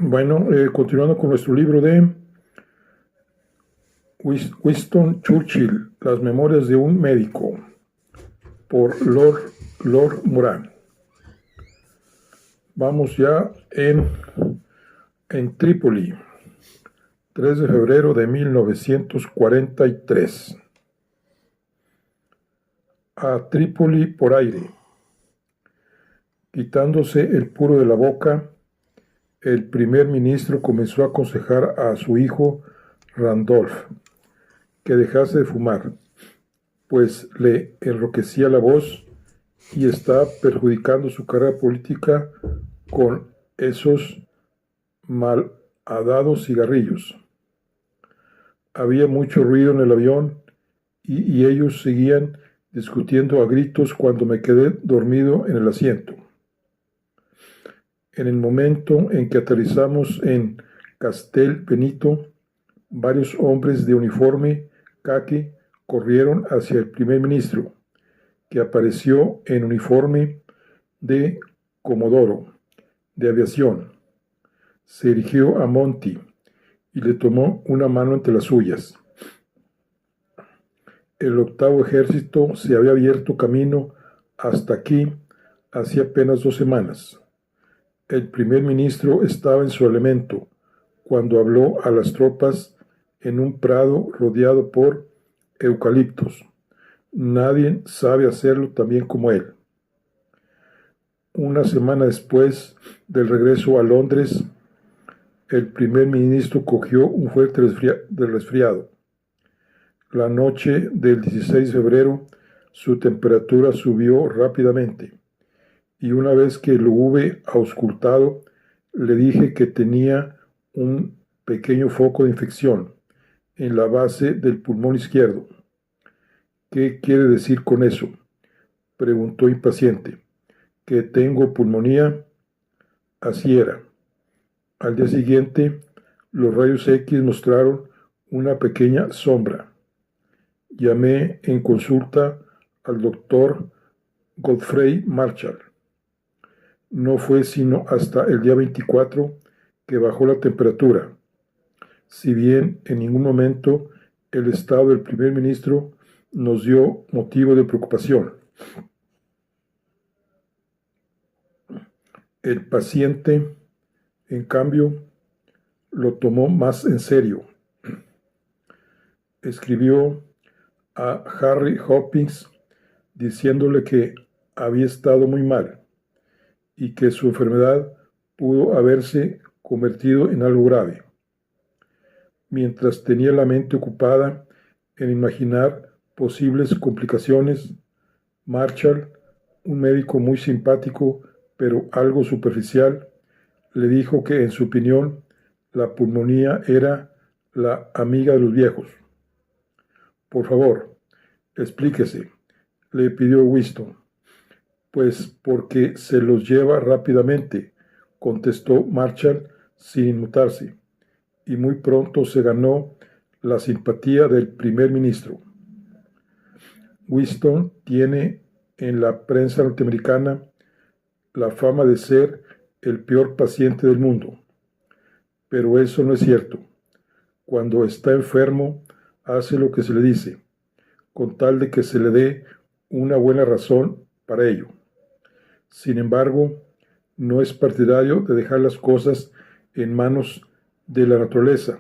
Bueno, continuando con nuestro libro de Winston Churchill, Las memorias de un médico, por Lord Moran. Vamos ya en Trípoli, 3 de febrero de 1943. A Trípoli por aire. Quitándose el puro de la boca, el primer ministro comenzó a aconsejar a su hijo Randolph que dejase de fumar, pues le enroquecía la voz y está perjudicando su carrera política con esos malhadados cigarrillos. Había mucho ruido en el avión y ellos seguían discutiendo a gritos cuando me quedé dormido en el asiento. En el momento en que aterrizamos en Castel Benito, varios hombres de uniforme caqui corrieron hacia el primer ministro, que apareció en uniforme de comodoro de aviación. Se dirigió a Monty y le tomó una mano entre las suyas. El octavo ejército se había abierto camino hasta aquí hacía apenas 2 semanas. El primer ministro estaba en su elemento cuando habló a las tropas en un prado rodeado por eucaliptos. Nadie sabe hacerlo tan bien como él. Una semana después del regreso a Londres, el primer ministro cogió un fuerte resfriado. La noche del 16 de febrero, su temperatura subió rápidamente, y una vez que lo hube auscultado, le dije que tenía un pequeño foco de infección en la base del pulmón izquierdo. ¿Qué quiere decir con eso?, preguntó impaciente. ¿Que tengo pulmonía? Así era. Al día siguiente, los rayos X mostraron una pequeña sombra. Llamé en consulta al doctor Godfrey Marshall. No fue sino hasta el día 24 que bajó la temperatura, si bien en ningún momento el estado del primer ministro nos dio motivo de preocupación. El paciente, en cambio, lo tomó más en serio. Escribió a Harry Hopkins diciéndole que había estado muy mal y que su enfermedad pudo haberse convertido en algo grave. Mientras tenía la mente ocupada en imaginar posibles complicaciones, Marshall, un médico muy simpático pero algo superficial, le dijo que en su opinión la pulmonía era la amiga de los viejos. Por favor, explíquese, le pidió Winston. Pues porque se los lleva rápidamente, contestó Marshall sin inmutarse, y muy pronto se ganó la simpatía del primer ministro. Winston tiene en la prensa norteamericana la fama de ser el peor paciente del mundo, pero eso no es cierto. Cuando está enfermo, hace lo que se le dice, con tal de que se le dé una buena razón para ello. Sin embargo, no es partidario de dejar las cosas en manos de la naturaleza.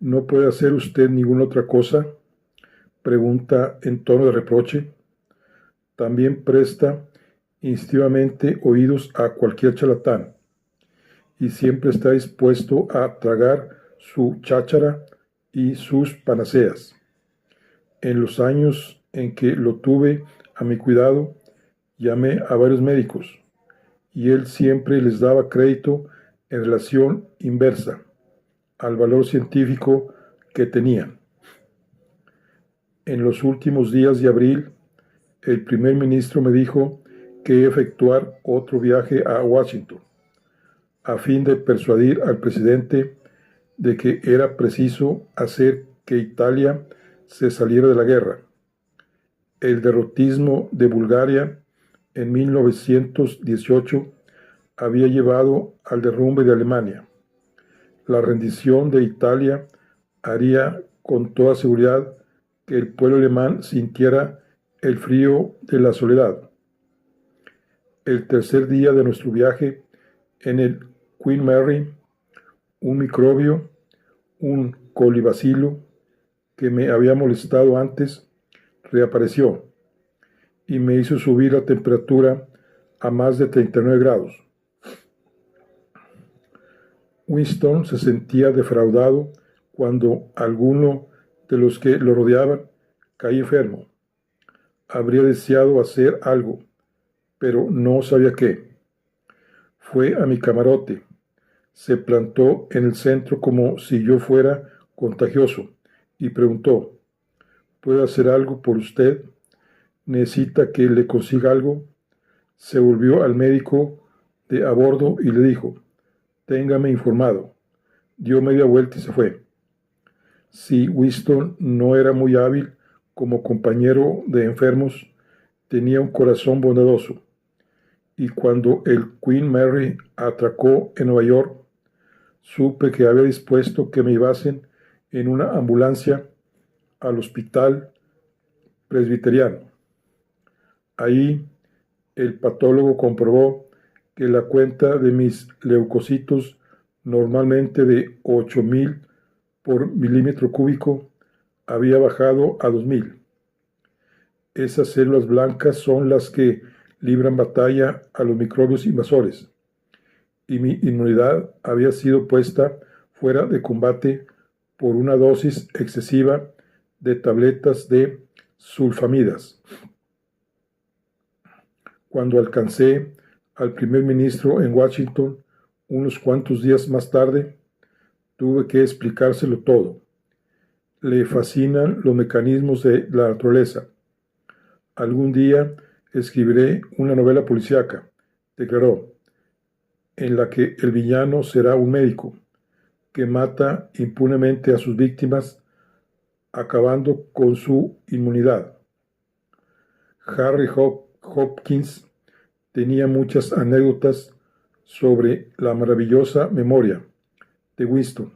¿No puede hacer usted ninguna otra cosa?, pregunta en tono de reproche. También presta instintivamente oídos a cualquier charlatán y siempre está dispuesto a tragar su cháchara y sus panaceas. En los años en que lo tuve a mi cuidado, llamé a varios médicos y él siempre les daba crédito en relación inversa al valor científico que tenían. En los últimos días de abril, el primer ministro me dijo que efectuar otro viaje a Washington, a fin de persuadir al presidente de que era preciso hacer que Italia se saliera de la guerra. El derrotismo de Bulgaria en 1918 había llevado al derrumbe de Alemania. La rendición de Italia haría con toda seguridad que el pueblo alemán sintiera el frío de la soledad. El tercer día de nuestro viaje en el Queen Mary, un microbio, un colibacilo que me había molestado antes, reapareció y me hizo subir la temperatura a más de 39 grados. Winston se sentía defraudado cuando alguno de los que lo rodeaban caía enfermo. Habría deseado hacer algo, pero no sabía qué. Fue a mi camarote, se plantó en el centro como si yo fuera contagioso y preguntó: ¿puedo hacer algo por usted? ¿Necesita que le consiga algo? Se volvió al médico de a bordo y le dijo: téngame informado. Dio media vuelta y se fue. Si Winston no era muy hábil como compañero de enfermos, tenía un corazón bondadoso. Y cuando el Queen Mary atracó en Nueva York, supe que había dispuesto que me llevasen en una ambulancia al hospital presbiteriano. Ahí el patólogo comprobó que la cuenta de mis leucocitos, normalmente de 8,000 por milímetro cúbico, había bajado a 2,000. Esas células blancas son las que libran batalla a los microbios invasores, y mi inmunidad había sido puesta fuera de combate por una dosis excesiva de tabletas de sulfamidas. Cuando alcancé al primer ministro en Washington, unos cuantos días más tarde, tuve que explicárselo todo. Le fascinan los mecanismos de la naturaleza. Algún día escribiré una novela policíaca, declaró, en la que el villano será un médico que mata impunemente a sus víctimas, acabando con su inmunidad. Harry Hopkins tenía muchas anécdotas sobre la maravillosa memoria de Winston.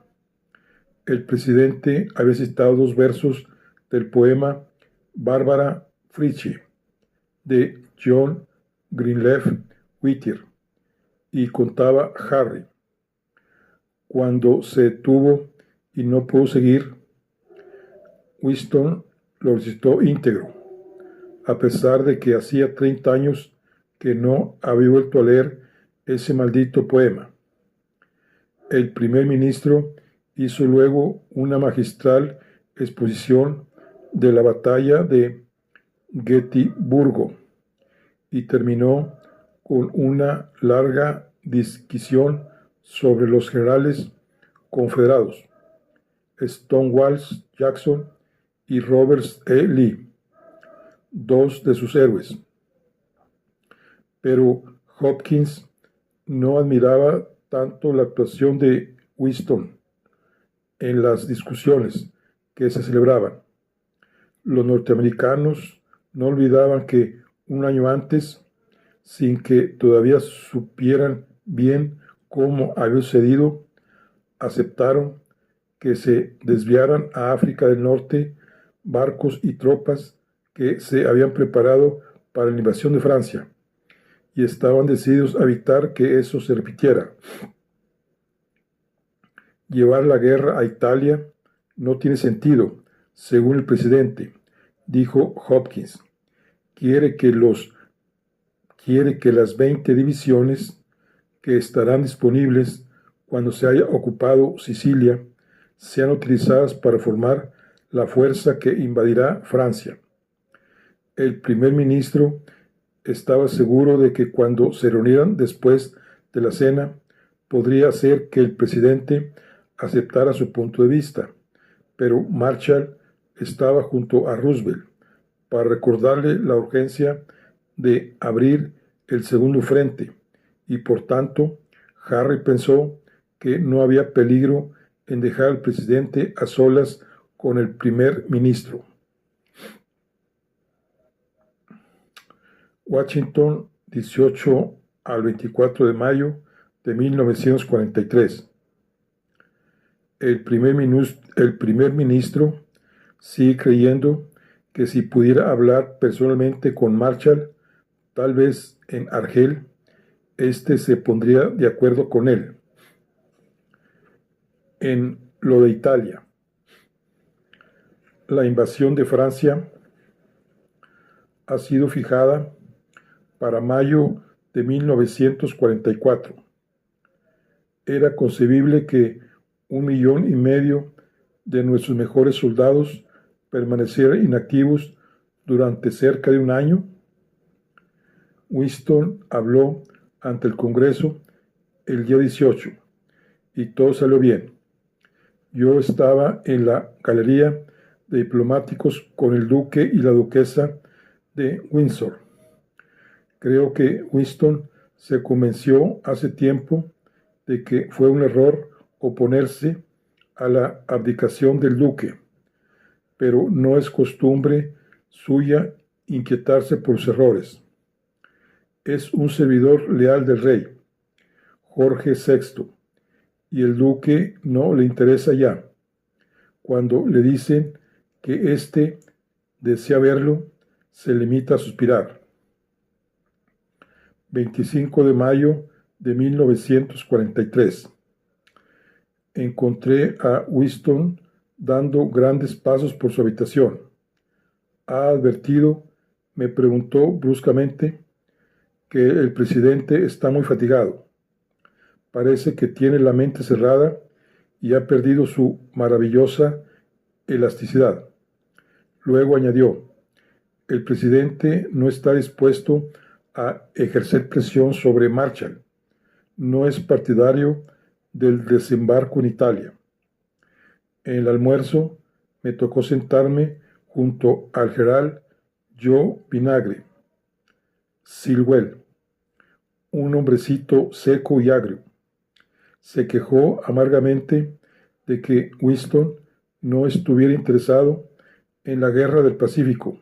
El presidente había citado 2 versos del poema Bárbara Frietchie de John Greenleaf Whittier, y contaba Harry: cuando se detuvo y no pudo seguir, Winston lo recitó íntegro, a pesar de que hacía 30 años que no había vuelto a leer ese maldito poema. El primer ministro hizo luego una magistral exposición de la batalla de Gettysburgo y terminó con una larga disquisición sobre los generales confederados, Stonewall Jackson y Robert E. Lee, 2 de sus héroes. Pero Hopkins no admiraba tanto la actuación de Winston en las discusiones que se celebraban. Los norteamericanos no olvidaban que un año antes, sin que todavía supieran bien cómo había sucedido, aceptaron que se desviaran a África del Norte barcos y tropas que se habían preparado para la invasión de Francia, y estaban decididos a evitar que eso se repitiera. Llevar la guerra a Italia no tiene sentido, según el presidente, dijo Hopkins. Quiere que las 20 divisiones que estarán disponibles cuando se haya ocupado Sicilia sean utilizadas para formar la fuerza que invadirá Francia. El primer ministro estaba seguro de que cuando se reunieran después de la cena, podría ser que el presidente aceptara su punto de vista, pero Marshall estaba junto a Roosevelt para recordarle la urgencia de abrir el segundo frente, y por tanto Harry pensó que no había peligro en dejar al presidente a solas con el primer ministro. Washington, 18 al 24 de mayo de 1943. El primer ministro sigue creyendo que si pudiera hablar personalmente con Marshall, tal vez en Argel, éste se pondría de acuerdo con él. En lo de Italia, la invasión de Francia ha sido fijada para mayo de 1944. Era concebible que 1,5 millones de nuestros mejores soldados permanecieran inactivos durante cerca de un año. Winston habló ante el Congreso el día 18 y todo salió bien. Yo estaba en la galería de diplomáticos con el duque y la duquesa de Windsor. Creo que Winston se convenció hace tiempo de que fue un error oponerse a la abdicación del duque, pero no es costumbre suya inquietarse por sus errores. Es un servidor leal del rey, Jorge VI, y el duque no le interesa ya. Cuando le dicen que éste desea verlo, se limita a suspirar. 25 de mayo de 1943. Encontré a Winston dando grandes pasos por su habitación. ¿Ha advertido? Me preguntó bruscamente, que el presidente está muy fatigado. Parece que tiene la mente cerrada y ha perdido su maravillosa elasticidad. Luego añadió, el presidente no está dispuesto a ejercer presión sobre Marshall. No es partidario del desembarco en Italia. En el almuerzo me tocó sentarme junto al general Joe Vinagre, Silwell, un hombrecito seco y agrio. Se quejó amargamente de que Winston no estuviera interesado en la guerra del Pacífico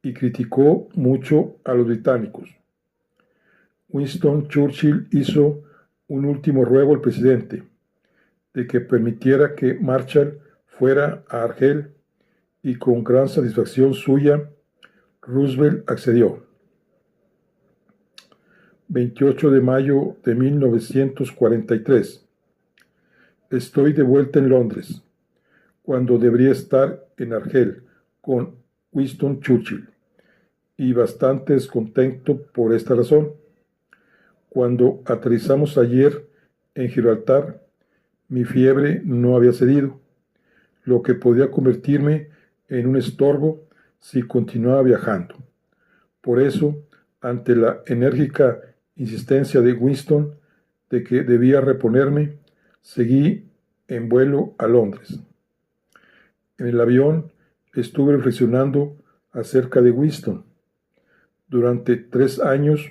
y criticó mucho a los británicos. Winston Churchill hizo un último ruego al presidente de que permitiera que Marshall fuera a Argel y con gran satisfacción suya, Roosevelt accedió. 28 de mayo de 1943. Estoy de vuelta en Londres, cuando debería estar en Argel con Winston Churchill, y bastante descontento por esta razón. Cuando aterrizamos ayer en Gibraltar, mi fiebre no había cedido, lo que podía convertirme en un estorbo si continuaba viajando. Por eso, ante la enérgica insistencia de Winston de que debía reponerme, seguí en vuelo a Londres. En el avión estuve reflexionando acerca de Winston. Durante 3 años,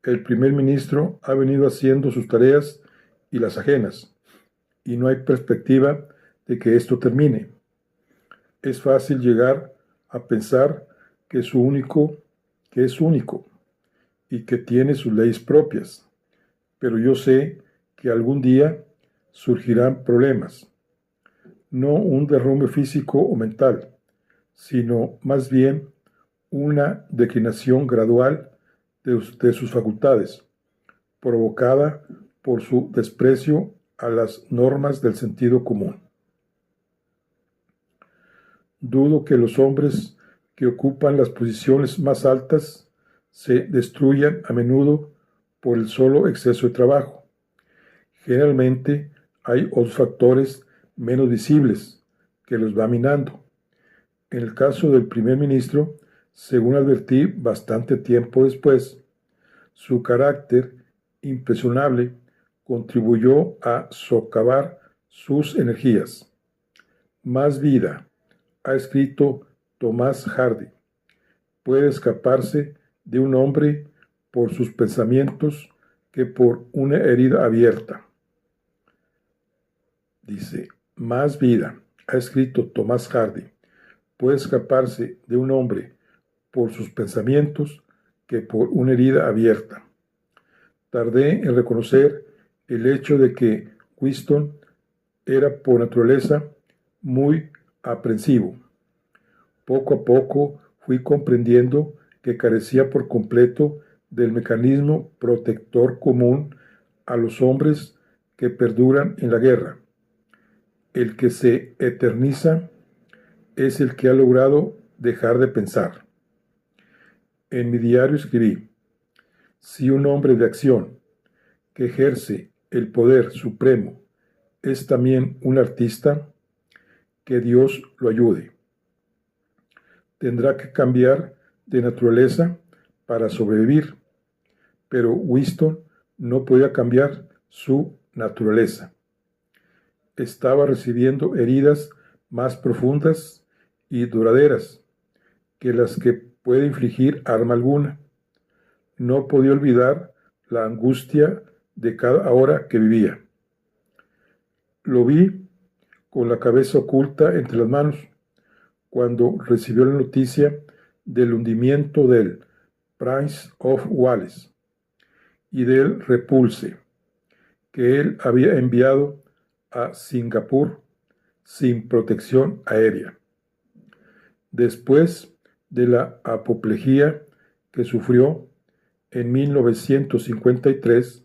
el primer ministro ha venido haciendo sus tareas y las ajenas, y no hay perspectiva de que esto termine. Es fácil llegar a pensar que es único y que tiene sus leyes propias, pero yo sé que algún día surgirán problemas, no un derrumbe físico o mental, sino más bien una declinación gradual de sus facultades, provocada por su desprecio a las normas del sentido común. Dudo que los hombres que ocupan las posiciones más altas se destruyan a menudo por el solo exceso de trabajo. Generalmente hay otros factores menos visibles que los va minando. En el caso del primer ministro, según advertí bastante tiempo después, su carácter impresionable contribuyó a socavar sus energías. Más vida, ha escrito Thomas Hardy, puede escaparse de un hombre por sus pensamientos que por una herida abierta. Dice, más vida, ha escrito Thomas Hardy, puede escaparse de un hombre por sus pensamientos que por una herida abierta. Tardé en reconocer el hecho de que Winston era por naturaleza muy aprensivo. Poco a poco fui comprendiendo que carecía por completo del mecanismo protector común a los hombres que perduran en la guerra. El que se eterniza es el que ha logrado dejar de pensar. En mi diario escribí: si un hombre de acción que ejerce el poder supremo es también un artista, que Dios lo ayude. Tendrá que cambiar de naturaleza para sobrevivir, pero Winston no podía cambiar su naturaleza. Estaba recibiendo heridas más profundas y duraderas que las que puede infligir arma alguna. No podía olvidar la angustia de cada hora que vivía. Lo vi con la cabeza oculta entre las manos cuando recibió la noticia del hundimiento del Prince of Wales y del Repulse que él había enviado a Singapur sin protección aérea. Después de la apoplejía que sufrió en 1953,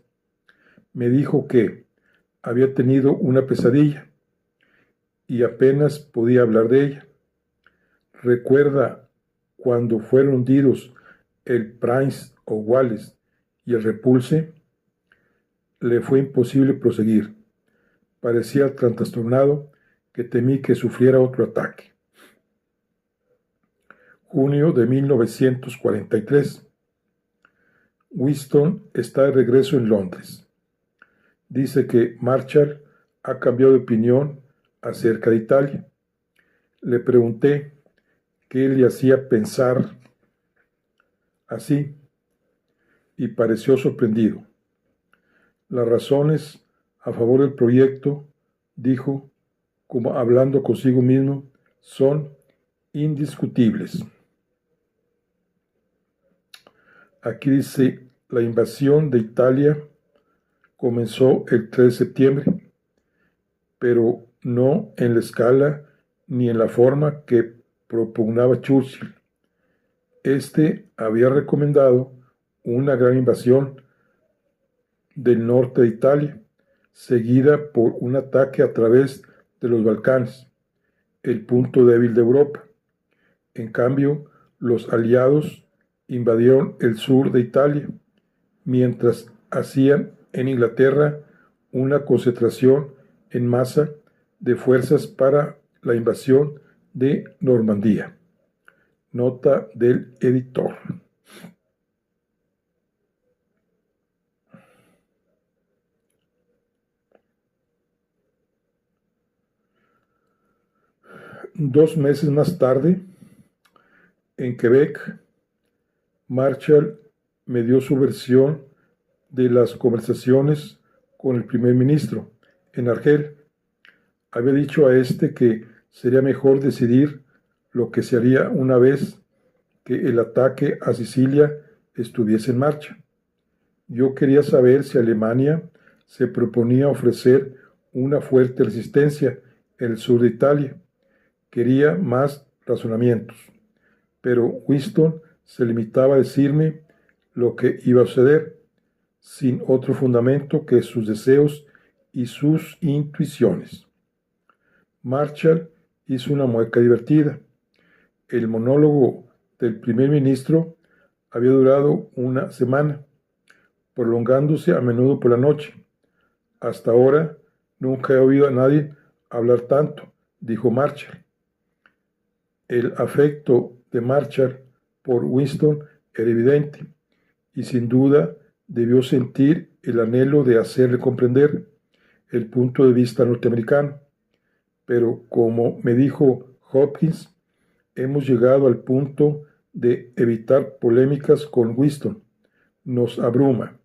me dijo que había tenido una pesadilla y apenas podía hablar de ella. Recuerda cuando fueron hundidos el Prince of Wales y el Repulse. Le fue imposible proseguir. Parecía tan trastornado que temí que sufriera otro ataque. Junio de 1943. Winston está de regreso en Londres. Dice que Marshall ha cambiado de opinión acerca de Italia. Le pregunté qué le hacía pensar así y pareció sorprendido. Las razones a favor del proyecto, dijo, como hablando consigo mismo, son indiscutibles. Aquí dice: la invasión de Italia comenzó el 3 de septiembre, pero no en la escala ni en la forma que propugnaba Churchill. Este había recomendado una gran invasión del norte de Italia, seguida por un ataque a través de los Balcanes, el punto débil de Europa. En cambio, los aliados invadieron el sur de Italia, mientras hacían en Inglaterra una concentración en masa de fuerzas para la invasión de Normandía. Nota del editor. Dos meses más tarde, en Quebec, Marshall me dio su versión de las conversaciones con el primer ministro en Argel. Había dicho a este que sería mejor decidir lo que se haría una vez que el ataque a Sicilia estuviese en marcha. Yo quería saber si Alemania se proponía ofrecer una fuerte resistencia en el sur de Italia. Quería más razonamientos, pero Winston se limitaba a decirme lo que iba a suceder, sin otro fundamento que sus deseos y sus intuiciones. Marshall hizo una mueca divertida. El monólogo del primer ministro había durado una semana, prolongándose a menudo por la noche. Hasta ahora nunca he oído a nadie hablar tanto, dijo Marshall. El afecto de Marshall por Winston era evidente, y sin duda debió sentir el anhelo de hacerle comprender el punto de vista norteamericano. Pero como me dijo Hopkins, hemos llegado al punto de evitar polémicas con Winston. Nos abruma.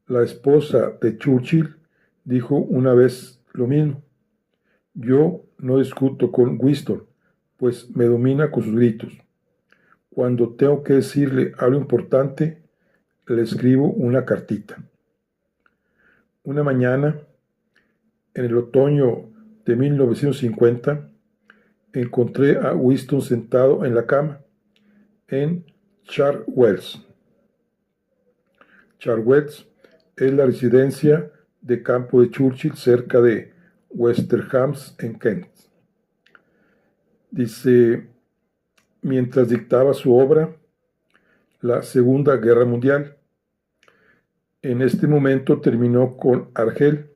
La esposa de Churchill dijo una vez lo mismo. Yo no discuto con Winston, pues me domina con sus gritos. Cuando tengo que decirle algo importante, le escribo una cartita. Una mañana, en el otoño de 1950, encontré a Winston sentado en la cama en Chartwells. Chartwells es la residencia de campo de Churchill cerca de Westerhams en Kent. Dice, mientras dictaba su obra, La Segunda Guerra Mundial. En este momento terminó con Argel.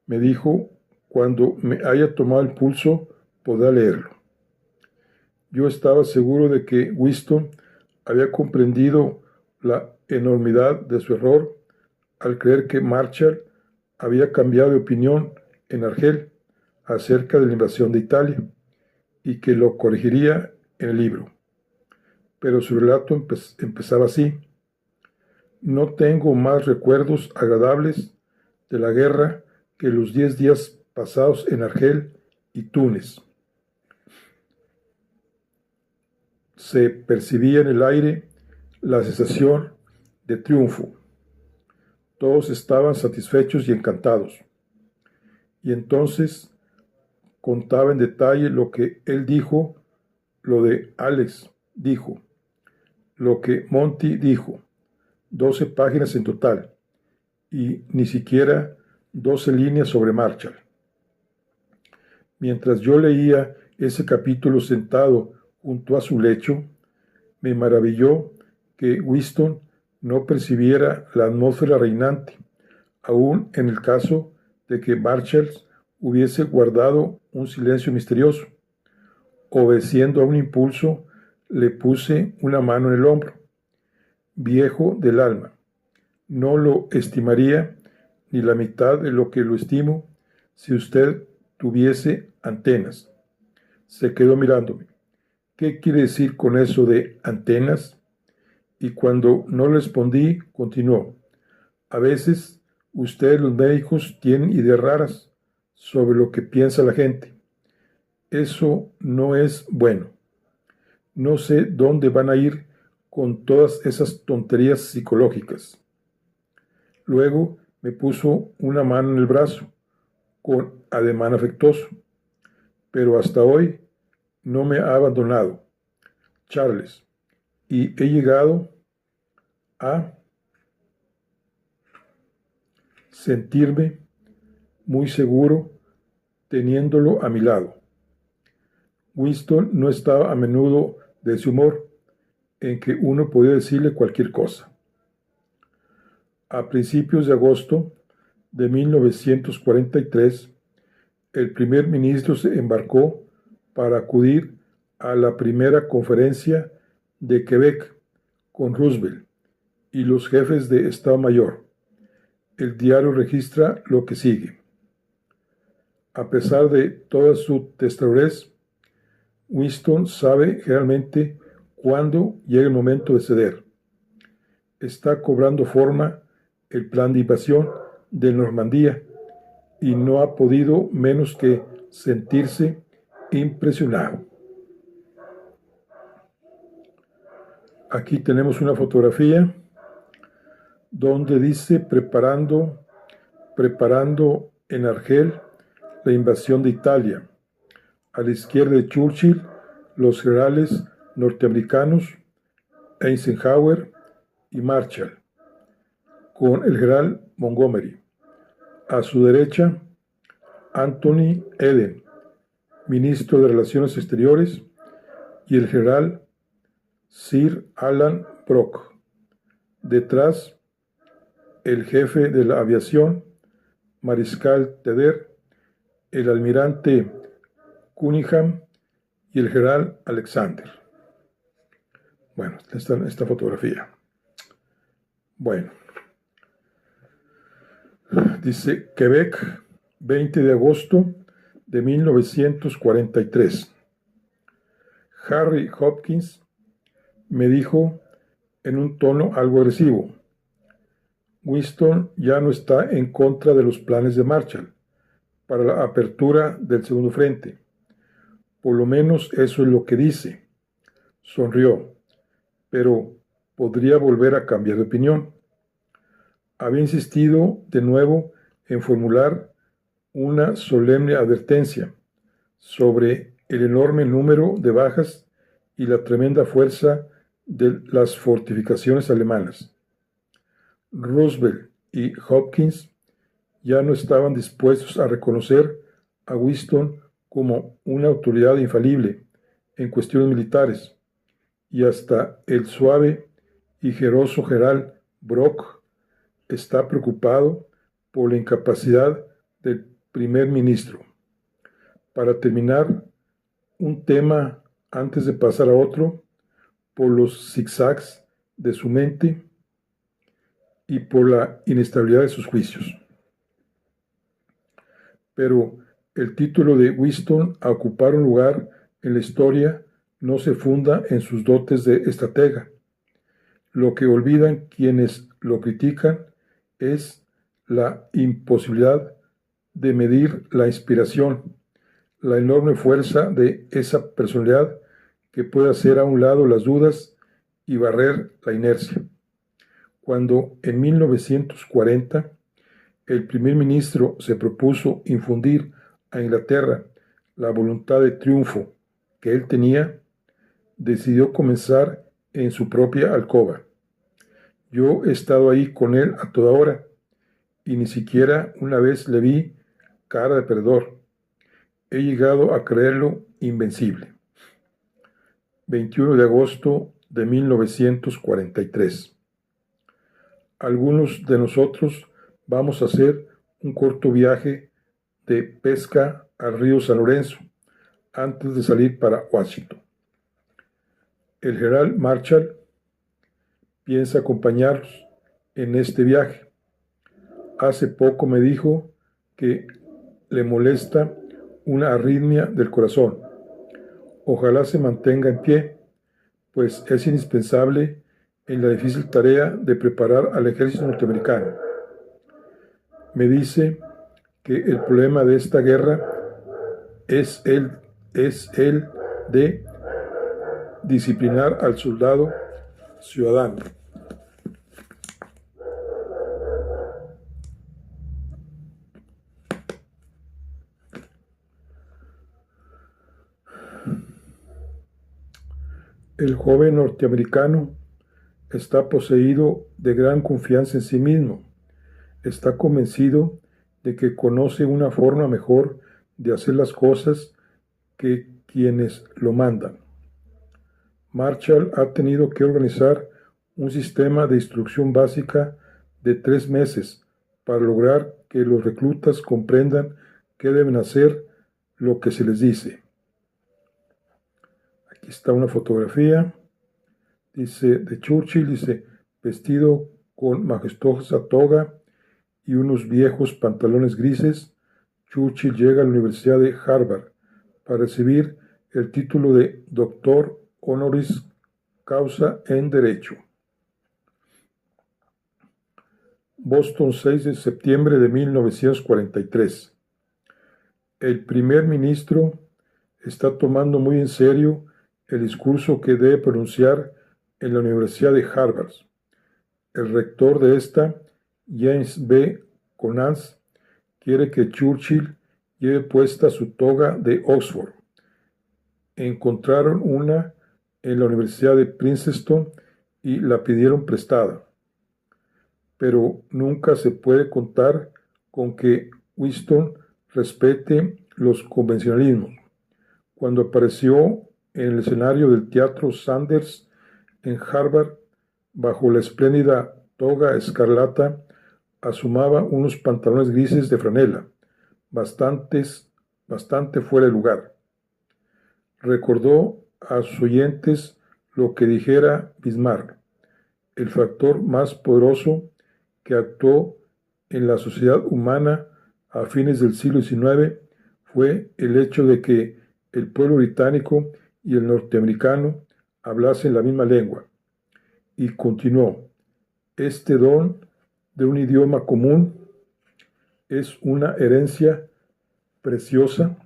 Me dijo, cuando me haya tomado el pulso, podrá leerlo. Yo estaba seguro de que Winston había comprendido la enormidad de su error al creer que Marshall había cambiado de opinión en Argel acerca de la invasión de Italia y que lo corregiría en el libro. Pero su relato empezaba así. No tengo más recuerdos agradables de la guerra que los 10 días pasados en Argel y Túnez. Se percibía en el aire la sensación de triunfo. Todos estaban satisfechos y encantados. Y entonces contaba en detalle lo que él dijo, lo de Alex dijo, lo que Monty dijo, 12 páginas en total, y ni siquiera 12 líneas sobre Marshall. Mientras yo leía ese capítulo sentado junto a su lecho, me maravilló que Winston no percibiera la atmósfera reinante, aun en el caso de que Marshall hubiese guardado un silencio misterioso. Obedeciendo a un impulso, le puse una mano en el hombro. Viejo del alma, no lo estimaría ni la mitad de lo que lo estimo si usted tuviese antenas. Se quedó mirándome. ¿Qué quiere decir con eso de antenas? Y cuando no le respondí, continuó. A veces, ustedes los médicos tienen ideas raras sobre lo que piensa la gente. Eso no es bueno. No sé dónde van a ir con todas esas tonterías psicológicas. Luego me puso una mano en el brazo, con ademán afectuoso, pero hasta hoy no me ha abandonado, Charles, y he llegado a sentirme muy seguro teniéndolo a mi lado. Winston no estaba a menudo de ese humor, en que uno podía decirle cualquier cosa. A principios de agosto de 1943, el primer ministro se embarcó para acudir a la primera conferencia de Quebec con Roosevelt y los jefes de Estado Mayor. El diario registra lo que sigue. A pesar de toda su testaruez, Winston sabe realmente cuándo llega el momento de ceder. Está cobrando forma el plan de invasión de Normandía y no ha podido menos que sentirse impresionado. Aquí tenemos una fotografía donde dice preparando en Argel la invasión de Italia. A la izquierda de Churchill, los generales norteamericanos Eisenhower y Marshall, con el general Montgomery. A su derecha, Anthony Eden, ministro de Relaciones Exteriores, y el general Sir Alan Brock. Detrás, el jefe de la aviación, mariscal Tedder, el almirante Cunningham y el general Alexander. Bueno, esta fotografía. Bueno, dice Quebec, 20 de agosto de 1943. Harry Hopkins me dijo en un tono algo agresivo: Winston ya no está en contra de los planes de Marshall para la apertura del segundo frente. Por lo menos eso es lo que dice. Sonrió. Pero podría volver a cambiar de opinión. Había insistido de nuevo en formular una solemne advertencia sobre el enorme número de bajas y la tremenda fuerza de las fortificaciones alemanas. Roosevelt y Hopkins ya no estaban dispuestos a reconocer a Winston como una autoridad infalible en cuestiones militares, y hasta el suave y jeroso general Brock está preocupado por la incapacidad del primer ministro. Para terminar, un tema antes de pasar a otro, por los zigzags de su mente y por la inestabilidad de sus juicios. Pero el título de Winston a ocupar un lugar en la historia no se funda en sus dotes de estratega. Lo que olvidan quienes lo critican es la imposibilidad de medir la inspiración, la enorme fuerza de esa personalidad que puede hacer a un lado las dudas y barrer la inercia. Cuando en 1940 el primer ministro se propuso infundir a Inglaterra la voluntad de triunfo que él tenía, decidió comenzar en su propia alcoba. Yo he estado ahí con él a toda hora y ni siquiera una vez le vi cara de perdedor. He llegado a creerlo invencible. 21 de agosto de 1943. Algunos de nosotros vamos a hacer un corto viaje de pesca al río San Lorenzo antes de salir para Washington. El general Marshall piensa acompañarnos en este viaje. Hace poco me dijo que le molesta una arritmia del corazón. Ojalá se mantenga en pie, pues es indispensable en la difícil tarea de preparar al ejército norteamericano. Me dice que el problema de esta guerra es el de disciplinar al soldado ciudadano. El joven norteamericano está poseído de gran confianza en sí mismo. Está convencido de que conoce una forma mejor de hacer las cosas que quienes lo mandan. Marshall ha tenido que organizar un sistema de instrucción básica de 3 meses para lograr que los reclutas comprendan que deben hacer lo que se les dice. Aquí está una fotografía, dice, de Churchill, dice, vestido con majestuosa toga y unos viejos pantalones grises. Churchill llega a la Universidad de Harvard para recibir el título de doctor honoris causa en Derecho. Boston, 6 de septiembre de 1943. El primer ministro está tomando muy en serio el discurso que debe pronunciar en la Universidad de Harvard. El rector de esta, James B. Conant, quiere que Churchill lleve puesta su toga de Oxford. Encontraron una en la Universidad de Princeton y la pidieron prestada. Pero nunca se puede contar con que Winston respete los convencionalismos. Cuando apareció en el escenario del Teatro Sanders en Harvard, bajo la espléndida toga escarlata, asomaba unos pantalones grises de franela, bastante fuera de lugar. Recordó a sus oyentes lo que dijera Bismarck: el factor más poderoso que actuó en la sociedad humana a fines del siglo XIX fue el hecho de que el pueblo británico y el norteamericano hablasen la misma lengua. Y continuó: este don de un idioma común es una herencia preciosa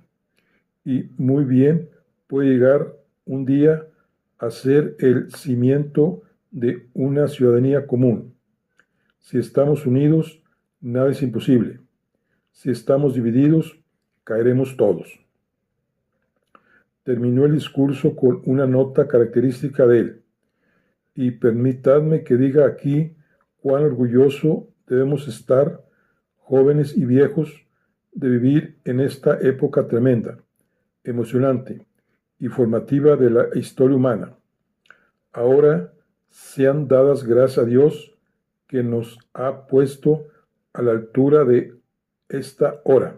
y muy bien puede llegar un día a ser el cimiento de una ciudadanía común. Si estamos unidos, nada es imposible. Si estamos divididos, caeremos todos. Terminó el discurso con una nota característica de él. Y permitadme que diga aquí cuán orgulloso debemos estar, jóvenes y viejos, de vivir en esta época tremenda, emocionante y formativa de la historia humana. Ahora sean dadas gracias a Dios que nos ha puesto a la altura de esta hora,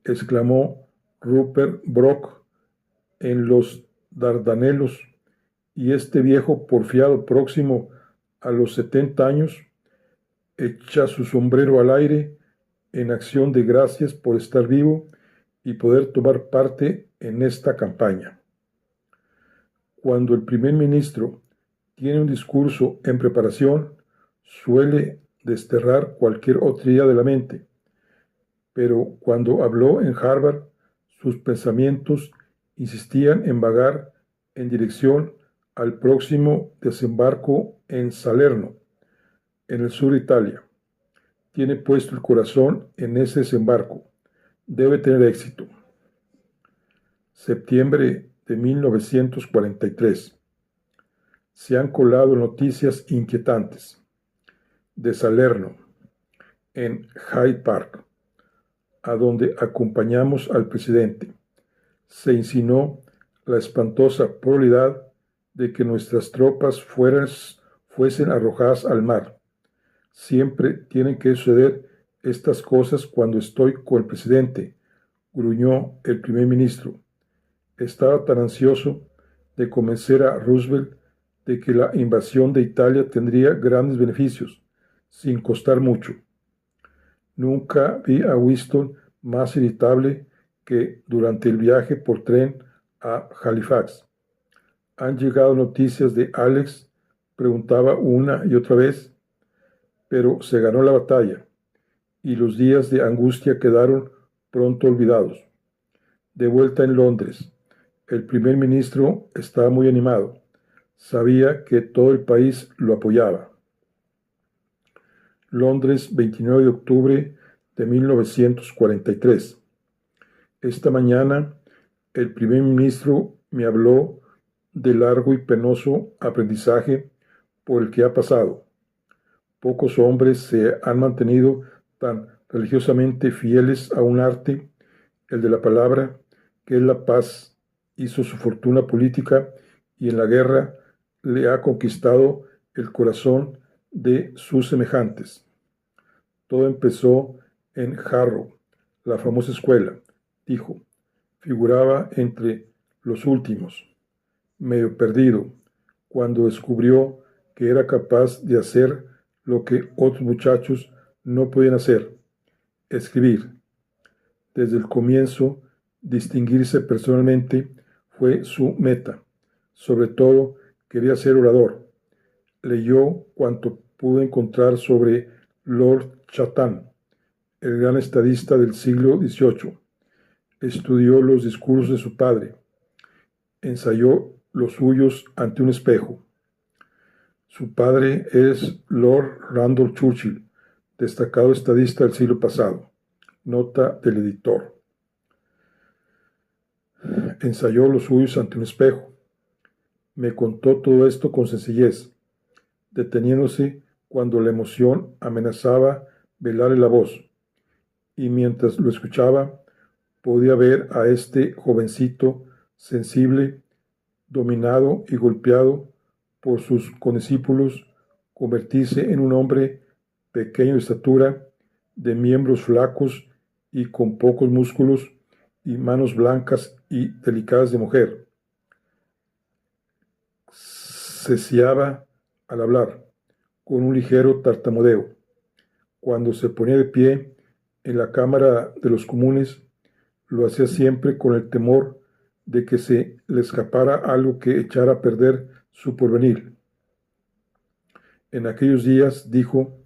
exclamó Rupert Brooke en los Dardanelos, y este viejo porfiado próximo a los 70 años echa su sombrero al aire en acción de gracias por estar vivo y poder tomar parte en esta campaña. Cuando el primer ministro tiene un discurso en preparación, suele desterrar cualquier otra idea de la mente, pero cuando habló en Harvard, sus pensamientos insistían en vagar en dirección al próximo desembarco en Salerno, en el sur de Italia. Tiene puesto el corazón en ese desembarco. Debe tener éxito. Septiembre de 1943. Se han colado noticias inquietantes. De Salerno, en Hyde Park, a donde acompañamos al presidente, se insinuó la espantosa probabilidad de que nuestras tropas fuesen arrojadas al mar. Siempre tienen que suceder estas cosas cuando estoy con el presidente, gruñó el primer ministro. Estaba tan ansioso de convencer a Roosevelt de que la invasión de Italia tendría grandes beneficios, sin costar mucho. Nunca vi a Winston más irritable que durante el viaje por tren a Halifax. ¿Han llegado noticias de Alex?, preguntaba una y otra vez, pero se ganó la batalla, y los días de angustia quedaron pronto olvidados. De vuelta en Londres, el primer ministro estaba muy animado. Sabía que todo el país lo apoyaba. Londres, 29 de octubre de 1943. Esta mañana, el primer ministro me habló del largo y penoso aprendizaje por el que ha pasado. Pocos hombres se han mantenido tan religiosamente fieles a un arte, el de la palabra, que es la paz. Hizo su fortuna política y en la guerra le ha conquistado el corazón de sus semejantes. Todo empezó en Harrow, la famosa escuela, dijo. Figuraba entre los últimos, medio perdido, cuando descubrió que era capaz de hacer lo que otros muchachos no podían hacer, escribir. Desde el comienzo, distinguirse personalmente fue su meta. Sobre todo, quería ser orador. Leyó cuanto pudo encontrar sobre Lord Chatham, el gran estadista del siglo XVIII. Estudió los discursos de su padre. Ensayó los suyos ante un espejo. Su padre es Lord Randolph Churchill, destacado estadista del siglo pasado. Nota del editor. Ensayó los suyos ante un espejo. Me contó todo esto con sencillez, deteniéndose cuando la emoción amenazaba velarle la voz, y mientras lo escuchaba, podía ver a este jovencito sensible, dominado y golpeado por sus condiscípulos, convertirse en un hombre pequeño de estatura, de miembros flacos y con pocos músculos, y manos blancas y delicadas de mujer. Ceceaba al hablar, con un ligero tartamudeo. Cuando se ponía de pie en la Cámara de los Comunes, lo hacía siempre con el temor de que se le escapara algo que echara a perder su porvenir. En aquellos días, dijo,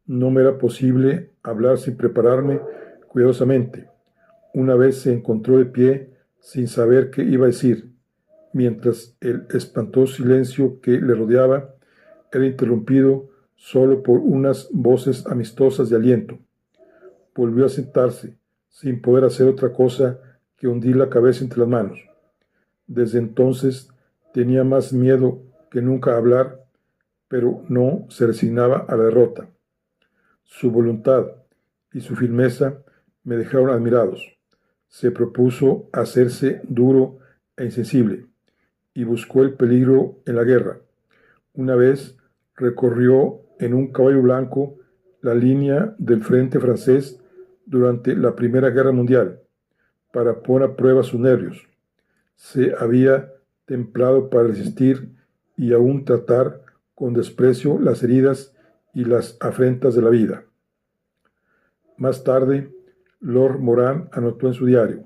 no me era posible hablar sin prepararme cuidadosamente. Una vez se encontró de pie sin saber qué iba a decir, mientras el espantoso silencio que le rodeaba era interrumpido solo por unas voces amistosas de aliento. Volvió a sentarse, sin poder hacer otra cosa que hundir la cabeza entre las manos. Desde entonces tenía más miedo que nunca a hablar, pero no se resignaba a la derrota. Su voluntad y su firmeza me dejaron admirados. Se propuso hacerse duro e insensible y buscó el peligro en la guerra. Una vez recorrió en un caballo blanco la línea del frente francés durante la Primera Guerra Mundial para poner a prueba sus nervios. Se había templado para resistir y aún tratar con desprecio las heridas y las afrentas de la vida. Más tarde, Lord Moran anotó en su diario: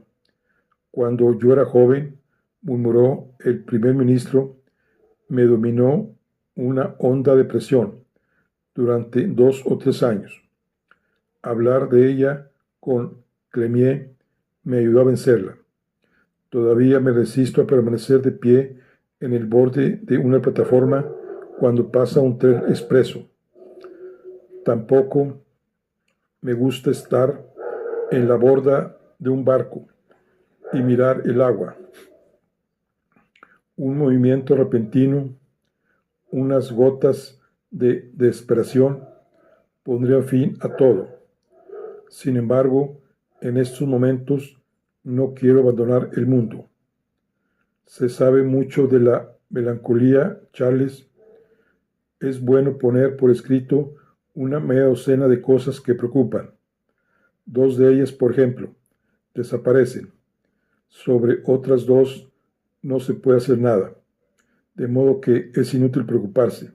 cuando yo era joven, murmuró el primer ministro, me dominó una honda depresión durante 2 o 3 años. Hablar de ella con Clémier me ayudó a vencerla. Todavía me resisto a permanecer de pie en el borde de una plataforma cuando pasa un tren expreso. Tampoco me gusta estar en la borda de un barco y mirar el agua. Un movimiento repentino, unas gotas de desesperación pondrían fin a todo. Sin embargo, en estos momentos no quiero abandonar el mundo. Se sabe mucho de la melancolía, Charles. Es bueno poner por escrito una media docena de cosas que preocupan. 2 de ellas, por ejemplo, desaparecen. Sobre otras 2 no se puede hacer nada, de modo que es inútil preocuparse.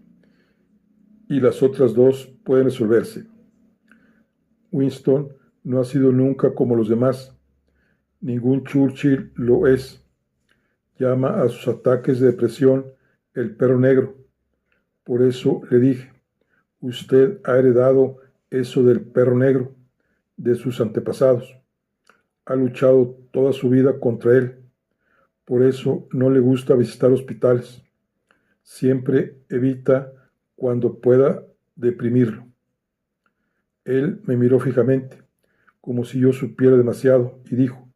Y las otras 2 pueden resolverse. Winston no ha sido nunca como los demás. Ningún Churchill lo es. Llama a sus ataques de depresión el perro negro. Por eso le dije: usted ha heredado eso del perro negro de sus antepasados. Ha luchado toda su vida contra él. Por eso no le gusta visitar hospitales. Siempre evita, cuando pueda, deprimirlo. Él me miró fijamente, como si yo supiera demasiado, y dijo: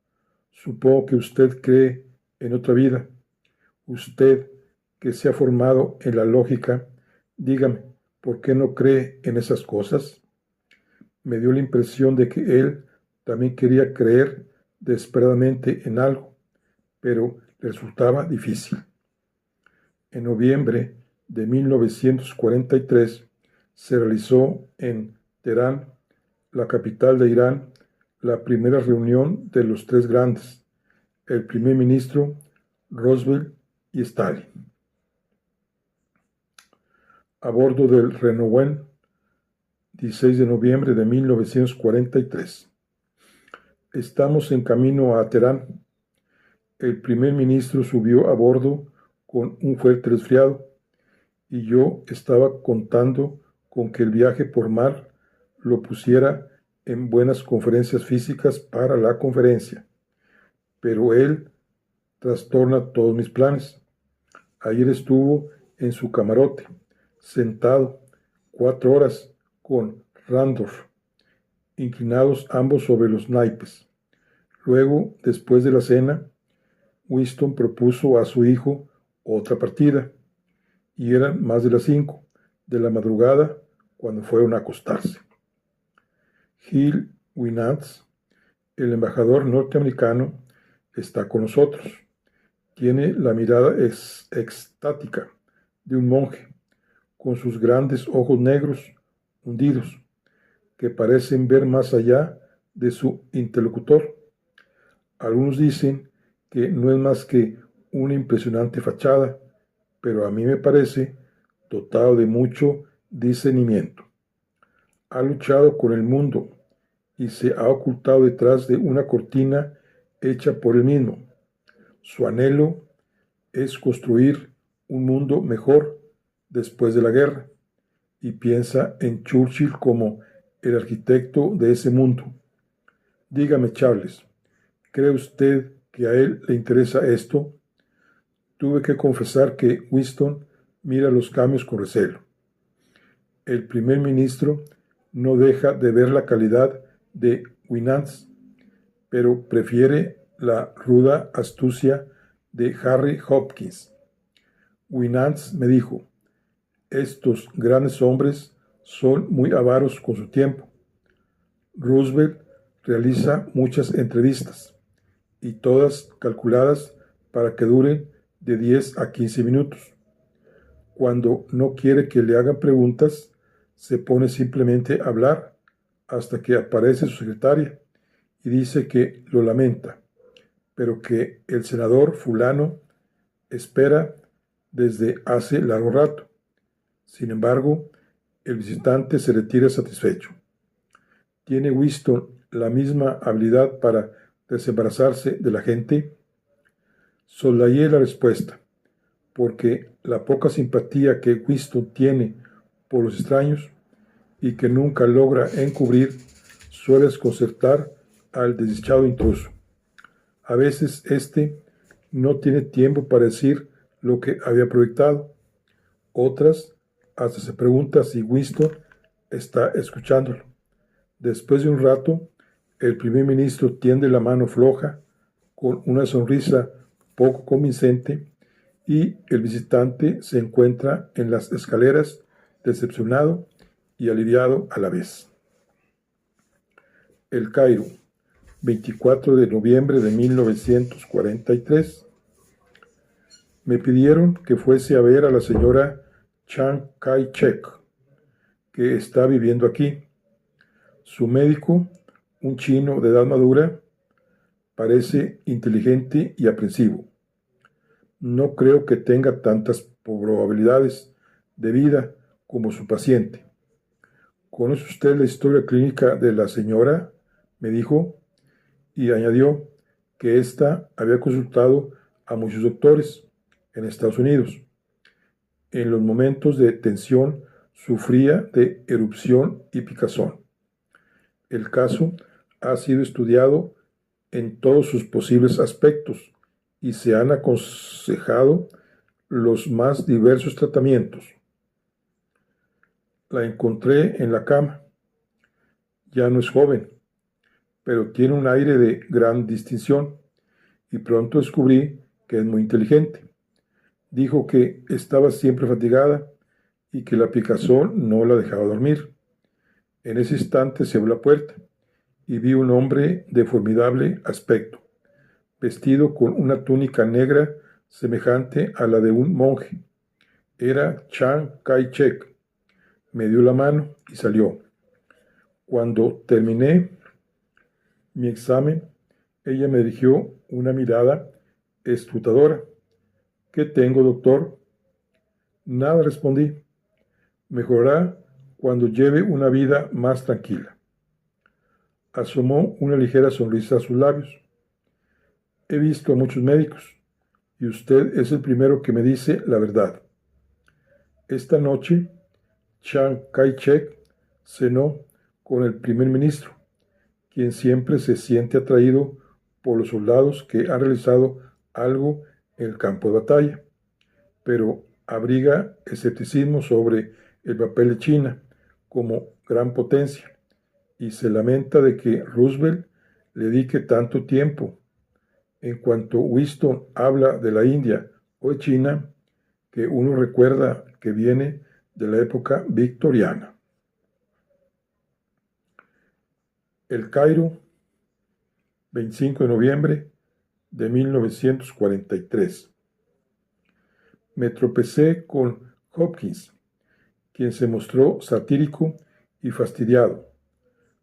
supongo que usted cree en otra vida. Usted, que se ha formado en la lógica, dígame, ¿por qué no cree en esas cosas? Me dio la impresión de que él también quería creer desesperadamente en algo, pero le resultaba difícil. En noviembre de 1943 se realizó en Teherán, la capital de Irán, la primera reunión de los 3 grandes, el primer ministro, Roosevelt y Stalin. A bordo del Renouen, 16 de noviembre de 1943. Estamos en camino a Teherán. El primer ministro subió a bordo con un fuerte resfriado y yo estaba contando con que el viaje por mar lo pusiera en buenas conferencias físicas para la conferencia. Pero él trastorna todos mis planes. Ayer estuvo en su camarote, sentado 4 horas con Randolph, inclinados ambos sobre los naipes. Luego, después de la cena, Winston propuso a su hijo otra partida, y eran más de las 5 de la madrugada cuando fueron a acostarse. Gil Winans, el embajador norteamericano, está con nosotros. Tiene la mirada extática de un monje, con sus grandes ojos negros hundidos, que parecen ver más allá de su interlocutor. Algunos dicen que no es más que una impresionante fachada, pero a mí me parece dotado de mucho discernimiento. Ha luchado con el mundo y se ha ocultado detrás de una cortina hecha por él mismo. Su anhelo es construir un mundo mejor después de la guerra, y piensa en Churchill como el arquitecto de ese mundo. Dígame, Charles, ¿cree usted que a él le interesa esto? Tuve que confesar que Winston mira los cambios con recelo. el primer ministro no deja de ver la calidad de Winans, pero prefiere la ruda astucia de Harry Hopkins. Winans me dijo: estos grandes hombres son muy avaros con su tiempo. Roosevelt realiza muchas entrevistas, y todas calculadas para que duren de 10 a 15 minutos. Cuando no quiere que le hagan preguntas, se pone simplemente a hablar hasta que aparece su secretaria y dice que lo lamenta, pero que el senador fulano espera desde hace largo rato. Sin embargo, el visitante se retira satisfecho. ¿Tiene Winston la misma habilidad para desembarazarse de la gente? Soslayé la respuesta, porque la poca simpatía que Winston tiene por los extraños y que nunca logra encubrir suele desconcertar al desdichado intruso. A veces éste no tiene tiempo para decir lo que había proyectado. Otras hasta se pregunta si Winston está escuchándolo. Después de un rato, el primer ministro tiende la mano floja, con una sonrisa poco convincente, y el visitante se encuentra en las escaleras decepcionado y aliviado a la vez. El Cairo, 24 de noviembre de 1943. Me pidieron que fuese a ver a la señora Chiang Kai-shek, que está viviendo aquí. Su médico, un chino de edad madura, parece inteligente y aprensivo. No creo que tenga tantas probabilidades de vida como su paciente. ¿Conoce usted la historia clínica de la señora?, me dijo, y añadió que ésta había consultado a muchos doctores en Estados Unidos. En los momentos de tensión sufría de erupción y picazón. El caso ha sido estudiado en todos sus posibles aspectos y se han aconsejado los más diversos tratamientos. La encontré en la cama. Ya no es joven, pero tiene un aire de gran distinción, y pronto descubrí que es muy inteligente. Dijo que estaba siempre fatigada y que la picazón no la dejaba dormir. En ese instante se abrió la puerta y vi un hombre de formidable aspecto, vestido con una túnica negra semejante a la de un monje. Era Chiang Kai-shek. Me dio la mano y salió. Cuando terminé mi examen, ella me dirigió una mirada escrutadora. ¿Qué tengo, doctor? Nada, respondí. Mejorará cuando lleve una vida más tranquila. Asomó una ligera sonrisa a sus labios. He visto a muchos médicos, y usted es el primero que me dice la verdad. Esta noche, Chiang Kai-shek cenó con el primer ministro, quien siempre se siente atraído por los soldados que han realizado algo en el campo de batalla, pero abriga escepticismo sobre el papel de China como gran potencia y se lamenta de que Roosevelt le dedique tanto tiempo. En cuanto Winston habla de la India o de China, que uno recuerda que viene de la época victoriana. El Cairo, 25 de noviembre de 1943. Me tropecé con Hopkins, quien se mostró satírico y fastidiado.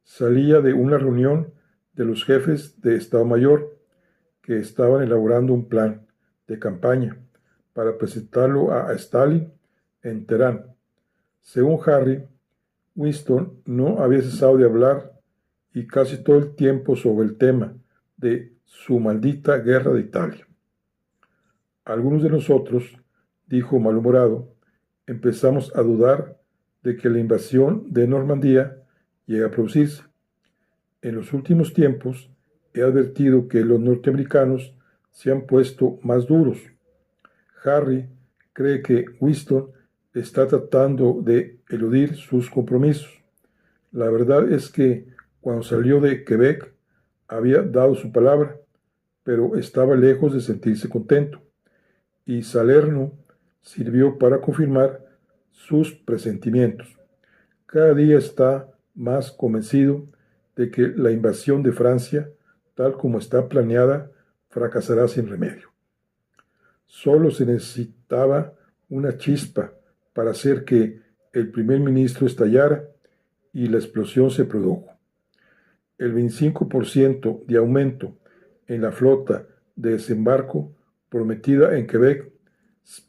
Salía de una reunión de los jefes de Estado Mayor que estaban elaborando un plan de campaña para presentarlo a Stalin en Teherán. Según Harry, Winston no había cesado de hablar y casi todo el tiempo sobre el tema de su maldita guerra de Italia. Algunos de nosotros, dijo malhumorado, empezamos a dudar de que la invasión de Normandía llegue a producirse. En los últimos tiempos he advertido que los norteamericanos se han puesto más duros. Harry cree que Winston está tratando de eludir sus compromisos. La verdad es que cuando salió de Quebec había dado su palabra, pero estaba lejos de sentirse contento, y Salerno sirvió para confirmar sus presentimientos. Cada día está más convencido de que la invasión de Francia, tal como está planeada, fracasará sin remedio. Solo se necesitaba una chispa para hacer que el primer ministro estallara, y la explosión se produjo. El 25% de aumento en la flota de desembarco prometida en Quebec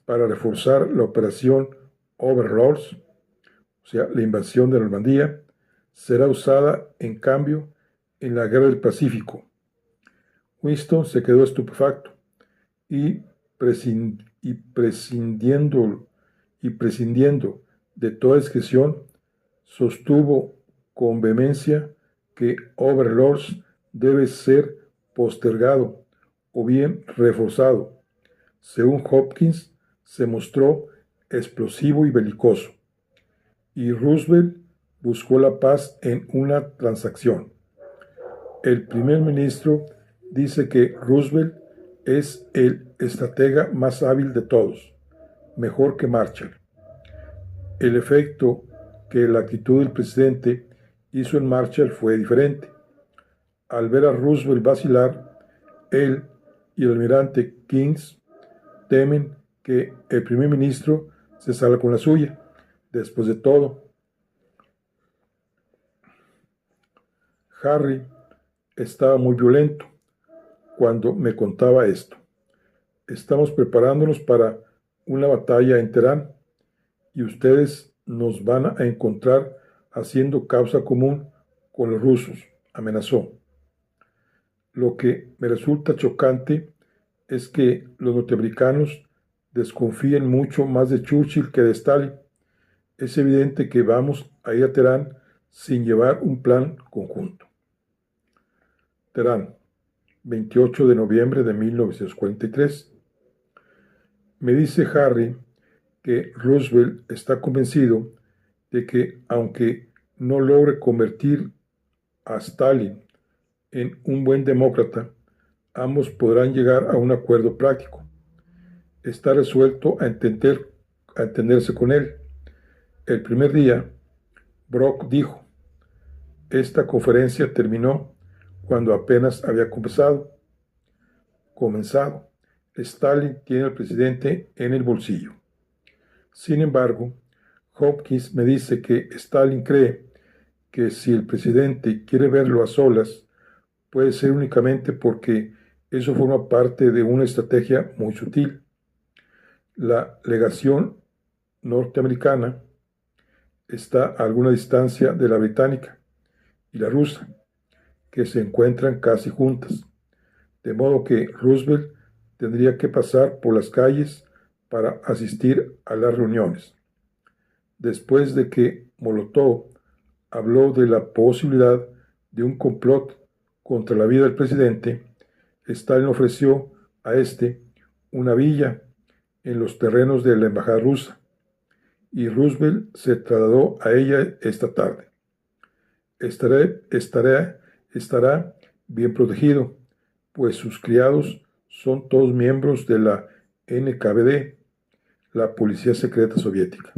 para reforzar la operación Overlords, o sea, la invasión de Normandía, será usada en cambio en la Guerra del Pacífico. Winston se quedó estupefacto y prescindiendo de toda discreción, sostuvo con vehemencia que Overlords debe ser postergado o bien reforzado. Según Hopkins, se mostró explosivo y belicoso, y Roosevelt buscó la paz en una transacción. El primer ministro dice que Roosevelt es el estratega más hábil de todos, mejor que Marshall. El efecto que la actitud del presidente hizo en Marshall fue diferente. Al ver a Roosevelt vacilar, él y el almirante Keynes temen que el primer ministro se salga con la suya. Después de todo, Harry estaba muy violento cuando me contaba esto. Estamos preparándonos para una batalla en Teherán y ustedes nos van a encontrar haciendo causa común con los rusos, amenazó. Lo que me resulta chocante es que los norteamericanos desconfíen mucho más de Churchill que de Stalin. Es evidente que vamos a ir a Teherán sin llevar un plan conjunto. Teherán, 28 de noviembre de 1943. Me dice Harry que Roosevelt está convencido de que, aunque no logre convertir a Stalin en un buen demócrata, ambos podrán llegar a un acuerdo práctico. Está resuelto a entenderse con él. El primer día, Brock dijo: esta conferencia terminó cuando apenas había comenzado. Stalin tiene al presidente en el bolsillo. Sin embargo, Hopkins me dice que Stalin cree que si el presidente quiere verlo a solas, puede ser únicamente porque eso forma parte de una estrategia muy sutil. La legación norteamericana está a alguna distancia de la británica y la rusa, que se encuentran casi juntas, de modo que Roosevelt tendría que pasar por las calles para asistir a las reuniones. Después de que Molotov habló de la posibilidad de un complot contra la vida del presidente, Stalin ofreció a este una villa en los terrenos de la embajada rusa, y Roosevelt se trasladó a ella esta tarde. Estará bien protegido, pues sus criados son todos miembros de la NKVD, la policía secreta soviética.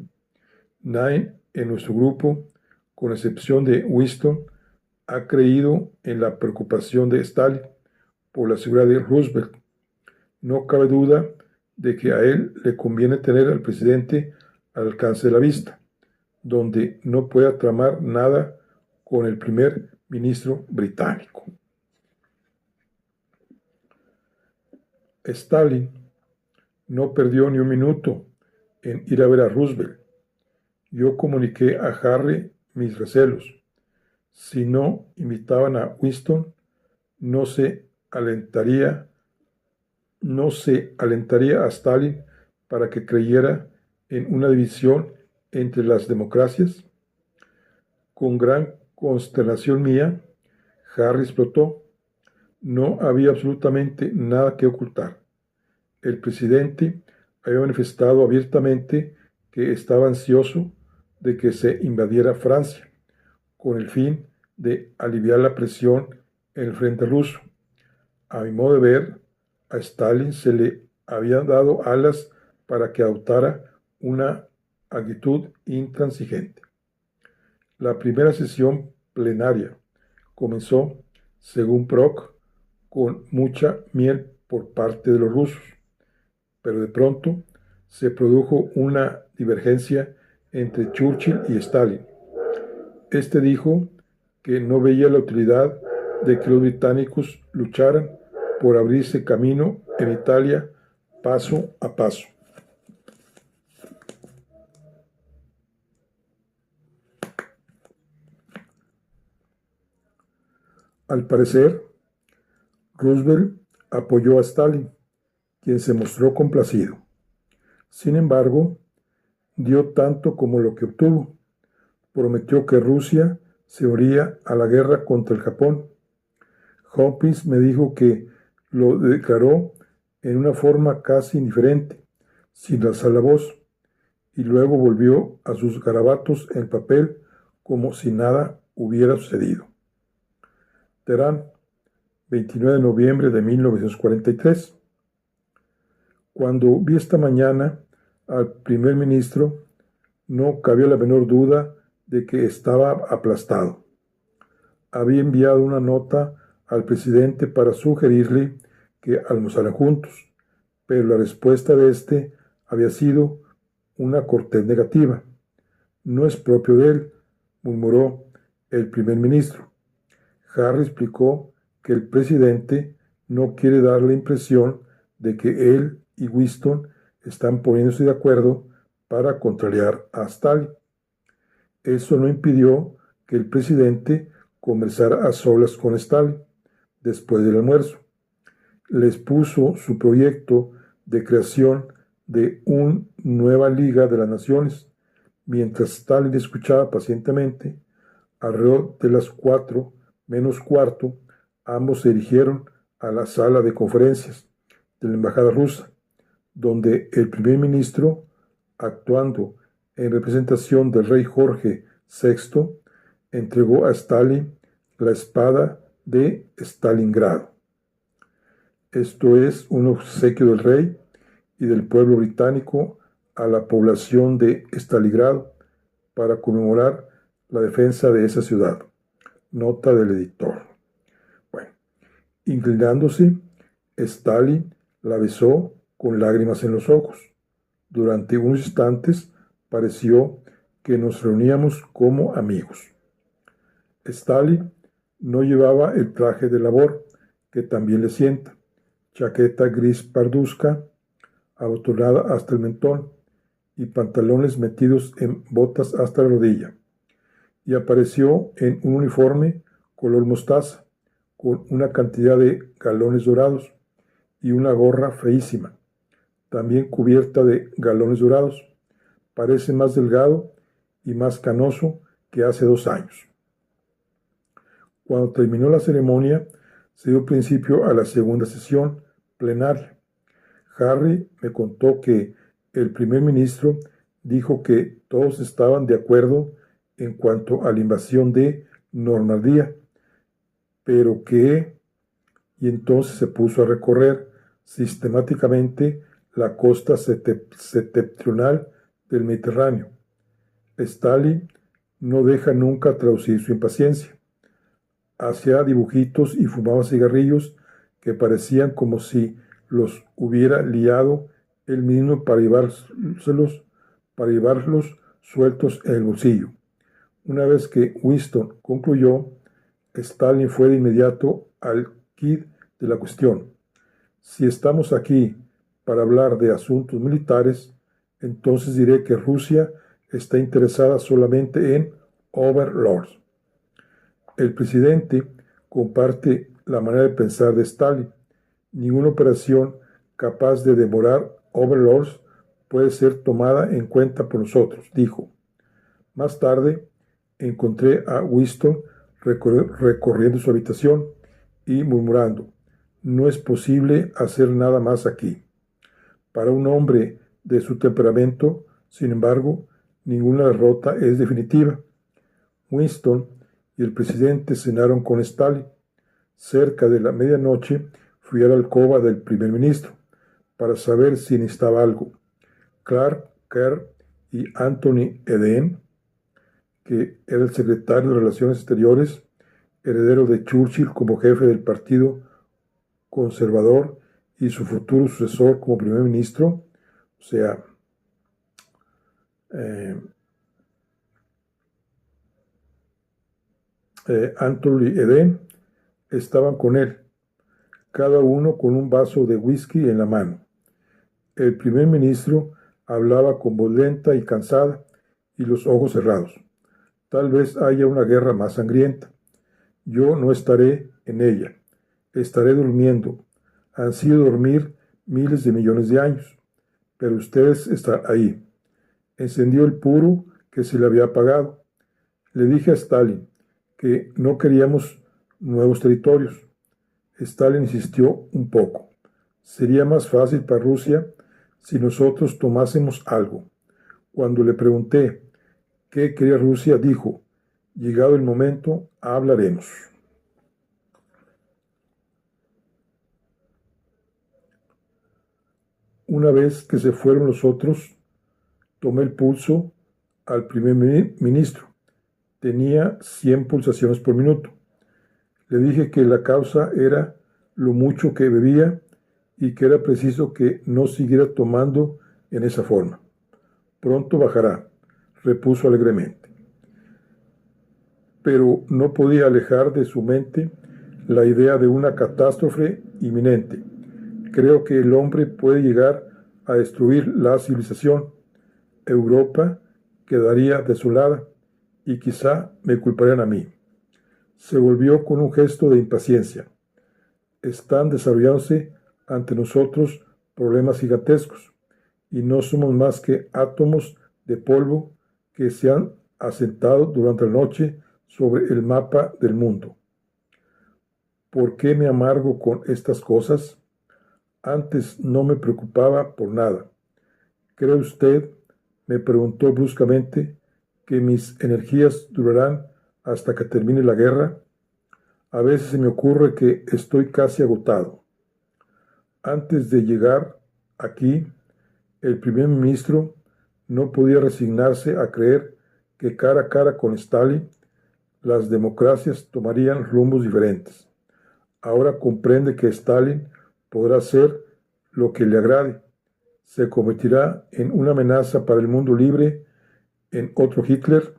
Nadie en nuestro grupo, con excepción de Winston, ha creído en la preocupación de Stalin por la seguridad de Roosevelt. No cabe duda de que a él le conviene tener al presidente al alcance de la vista, donde no pueda tramar nada con el primer ministro británico. Stalin no perdió ni un minuto en ir a ver a Roosevelt. Yo comuniqué a Harry mis recelos. Si no invitaban a Winston, no se alentaría a Stalin para que creyera en una división entre las democracias. Con gran consternación mía, Harry explotó. No había absolutamente nada que ocultar. El presidente había manifestado abiertamente que estaba ansioso de que se invadiera Francia, con el fin de aliviar la presión en el frente ruso. A mi modo de ver, a Stalin se le habían dado alas para que adoptara una actitud intransigente. La primera sesión plenaria comenzó, según Proc, con mucha miel por parte de los rusos, pero de pronto se produjo una divergencia entre Churchill y Stalin. Este dijo que no veía la utilidad de que los británicos lucharan por abrirse camino en Italia paso a paso. Al parecer, Roosevelt apoyó a Stalin, quien se mostró complacido. Sin embargo, dio tanto como lo que obtuvo. Prometió que Rusia se uniría a la guerra contra el Japón. Hopkins me dijo que lo declaró en una forma casi indiferente, sin alzar la voz, y luego volvió a sus garabatos en papel como si nada hubiera sucedido. Teherán, 29 de noviembre de 1943. Cuando vi esta mañana al primer ministro, no cabía la menor duda de que estaba aplastado. Había enviado una nota al presidente para sugerirle que almorzaran juntos, pero la respuesta de este había sido una cortés negativa. No es propio de él, murmuró el primer ministro. Harry explicó que el presidente no quiere dar la impresión de que él y Winston están poniéndose de acuerdo para contrariar a Stalin. Eso no impidió que el presidente conversara a solas con Stalin después del almuerzo. Le expuso su proyecto de creación de una nueva Liga de las Naciones, mientras Stalin escuchaba pacientemente. Alrededor de las 4:45, ambos se dirigieron a la sala de conferencias de la embajada rusa, donde el primer ministro, actuando en representación del rey Jorge VI, entregó a Stalin la espada de Stalingrado. Esto es un obsequio del rey y del pueblo británico a la población de Stalingrado para conmemorar la defensa de esa ciudad. Nota del editor. Bueno, inclinándose, Stalin la besó con lágrimas en los ojos. Durante unos instantes pareció que nos reuníamos como amigos. Stalin no llevaba el traje de labor, que también le sienta, chaqueta gris parduzca, abotonada hasta el mentón, y pantalones metidos en botas hasta la rodilla, y apareció en un uniforme color mostaza, con una cantidad de galones dorados, y una gorra feísima, también cubierta de galones dorados. Parece más delgado y más canoso que hace 2 años. Cuando terminó la ceremonia, se dio principio a la segunda sesión plenaria. Harry me contó que el primer ministro dijo que todos estaban de acuerdo en cuanto a la invasión de Normandía, pero que... Y entonces se puso a recorrer sistemáticamente la costa septentrional del Mediterráneo. Stalin no deja nunca traducir su impaciencia. Hacía dibujitos y fumaba cigarrillos que parecían como si los hubiera liado él mismo para llevarlos sueltos en el bolsillo. Una vez que Winston concluyó, Stalin fue de inmediato al quid de la cuestión. Si estamos aquí para hablar de asuntos militares, entonces diré que Rusia está interesada solamente en overlords. El presidente comparte la manera de pensar de Stalin. Ninguna operación capaz de demorar overlords puede ser tomada en cuenta por nosotros, dijo. Más tarde, encontré a Winston recorriendo su habitación y murmurando: no es posible hacer nada más aquí. Para un hombre de su temperamento, Sin embargo, ninguna derrota es definitiva. Winston y el presidente cenaron con Stalin. Cerca de la medianoche fui a la alcoba del primer ministro para saber si necesitaba algo. Clark Kerr y Anthony Eden, que era el secretario de Relaciones Exteriores, heredero de Churchill como jefe del Partido Conservador y su futuro sucesor como primer ministro, o sea, Anthony Eden, estaban con él, cada uno con un vaso de whisky en la mano. El primer ministro hablaba con voz lenta y cansada y los ojos cerrados. Tal vez haya una guerra más sangrienta. Yo no estaré en ella. Estaré durmiendo. Han sido dormir miles de millones de años, pero ustedes están ahí. Encendió el puro que se le había apagado. Le dije a Stalin que no queríamos nuevos territorios. Stalin insistió un poco. Sería más fácil para Rusia si nosotros tomásemos algo. Cuando le pregunté qué quería Rusia, dijo, llegado el momento, hablaremos. Una vez que se fueron los otros, tomé el pulso al primer ministro. Tenía 100 pulsaciones por minuto. Le dije que la causa era lo mucho que bebía y que era preciso que no siguiera tomando en esa forma. Pronto bajará, repuso alegremente. Pero no podía alejar de su mente la idea de una catástrofe inminente. Creo que el hombre puede llegar a destruir la civilización. Europa quedaría desolada y quizá me culparían a mí. Se volvió con un gesto de impaciencia. Están desarrollándose ante nosotros problemas gigantescos y no somos más que átomos de polvo que se han asentado durante la noche sobre el mapa del mundo. ¿Por qué me amargo con estas cosas? Antes no me preocupaba por nada. ¿Cree usted, me preguntó bruscamente, que mis energías durarán hasta que termine la guerra? A veces se me ocurre que estoy casi agotado. Antes de llegar aquí, el primer ministro no podía resignarse a creer que cara a cara con Stalin, las democracias tomarían rumbos diferentes. Ahora comprende que Stalin podrá hacer lo que le agrade. Se convertirá en una amenaza para el mundo libre, en otro Hitler.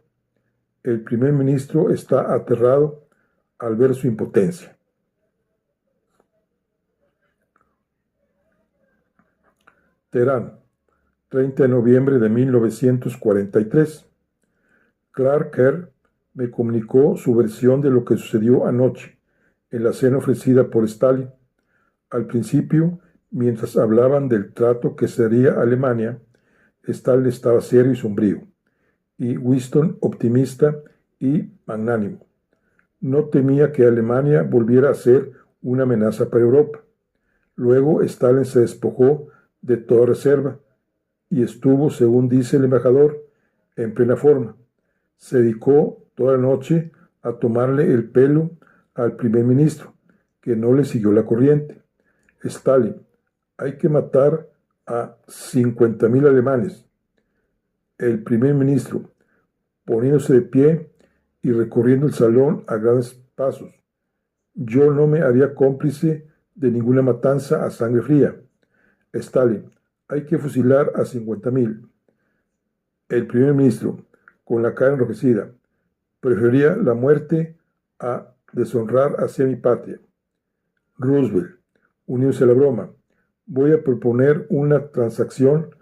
El primer ministro está aterrado al ver su impotencia. Teherán, 30 de noviembre de 1943. Clark Kerr me comunicó su versión de lo que sucedió anoche en la cena ofrecida por Stalin. Al principio, mientras hablaban del trato que sería Alemania, Stalin estaba serio y sombrío, y Winston optimista y magnánimo. No temía que Alemania volviera a ser una amenaza para Europa. Luego Stalin se despojó de toda reserva y estuvo, según dice el embajador, en plena forma. Se dedicó toda la noche a tomarle el pelo al primer ministro, que no le siguió la corriente. Stalin, hay que matar a 50.000 alemanes. El primer ministro, poniéndose de pie y recorriendo el salón a grandes pasos. Yo no me haría cómplice de ninguna matanza a sangre fría. Stalin, hay que fusilar a 50.000. El primer ministro, con la cara enrojecida, preferiría la muerte a deshonrar hacia mi patria. Roosevelt, unióse a la broma. Voy a proponer una transacción.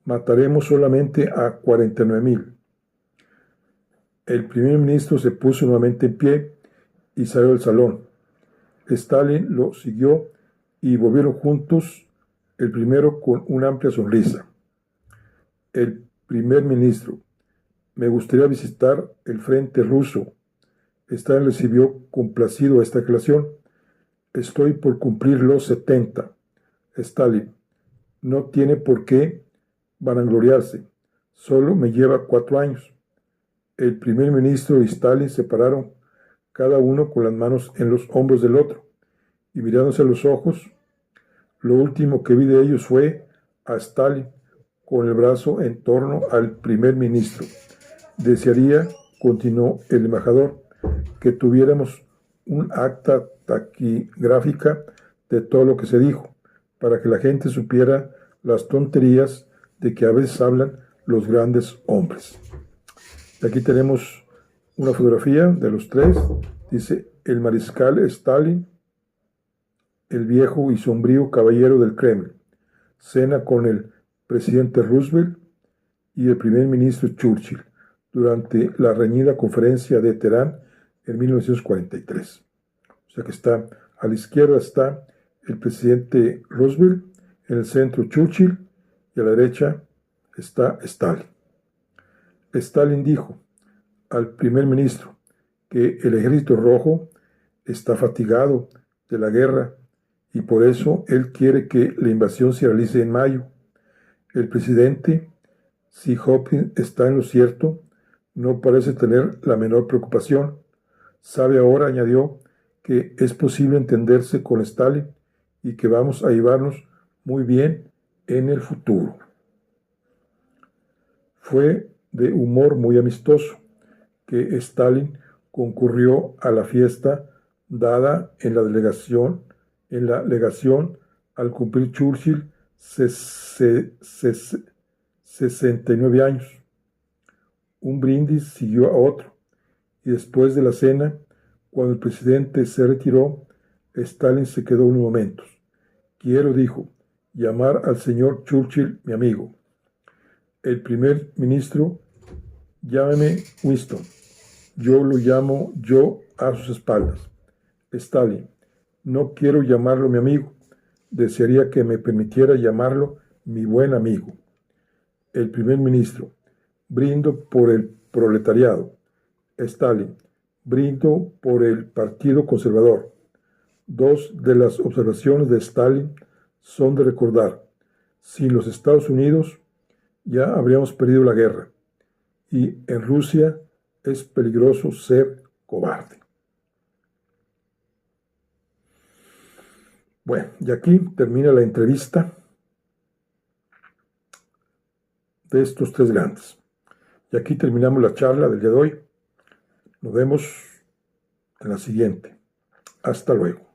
Mataremos solamente a 49.000. El primer ministro se puso nuevamente en pie y salió del salón. Stalin lo siguió y volvieron juntos, el primero con una amplia sonrisa. El primer ministro, me gustaría visitar el frente ruso. Stalin recibió complacido esta aclaración. Estoy por cumplir los 70. Stalin, no tiene por qué vanagloriarse. Solo me lleva 4 años. El primer ministro y Stalin se pararon, cada uno con las manos en los hombros del otro, y mirándose a los ojos. Lo último que vi de ellos fue a Stalin con el brazo en torno al primer ministro. Desearía, continuó el embajador, que tuviéramos un acta taquigráfica de todo lo que se dijo, para que la gente supiera las tonterías de que a veces hablan los grandes hombres. Aquí tenemos una fotografía de los tres. Dice: el mariscal Stalin, el viejo y sombrío caballero del Kremlin, cena con el presidente Roosevelt y el primer ministro Churchill durante la reñida conferencia de Teherán en 1943. O sea que está a la izquierda está el presidente Roosevelt, en el centro Churchill y a la derecha está Stalin. Stalin dijo al primer ministro que el ejército rojo está fatigado de la guerra y por eso él quiere que la invasión se realice en mayo. El presidente, si Hopkins está en lo cierto, no parece tener la menor preocupación. Sabe ahora, añadió, que es posible entenderse con Stalin y que vamos a llevarnos muy bien en el futuro. Fue de humor muy amistoso que Stalin concurrió a la fiesta dada en la legación al cumplir Churchill 69 años. Un brindis siguió a otro, y después de la cena, cuando el presidente se retiró, Stalin se quedó unos momentos. Quiero, dijo, llamar al señor Churchill mi amigo. El primer ministro: llámeme Winston. Yo lo llamo yo a sus espaldas. Stalin: no quiero llamarlo mi amigo. Desearía que me permitiera llamarlo mi buen amigo. El primer ministro: brindo por el proletariado. Stalin: brindo por el Partido Conservador. Dos de las observaciones de Stalin son de recordar. Sin los Estados Unidos ya habríamos perdido la guerra, y en Rusia es peligroso ser cobarde. Bueno, y aquí termina la entrevista de estos tres grandes. Y aquí terminamos la charla del día de hoy. Nos vemos en la siguiente. Hasta luego.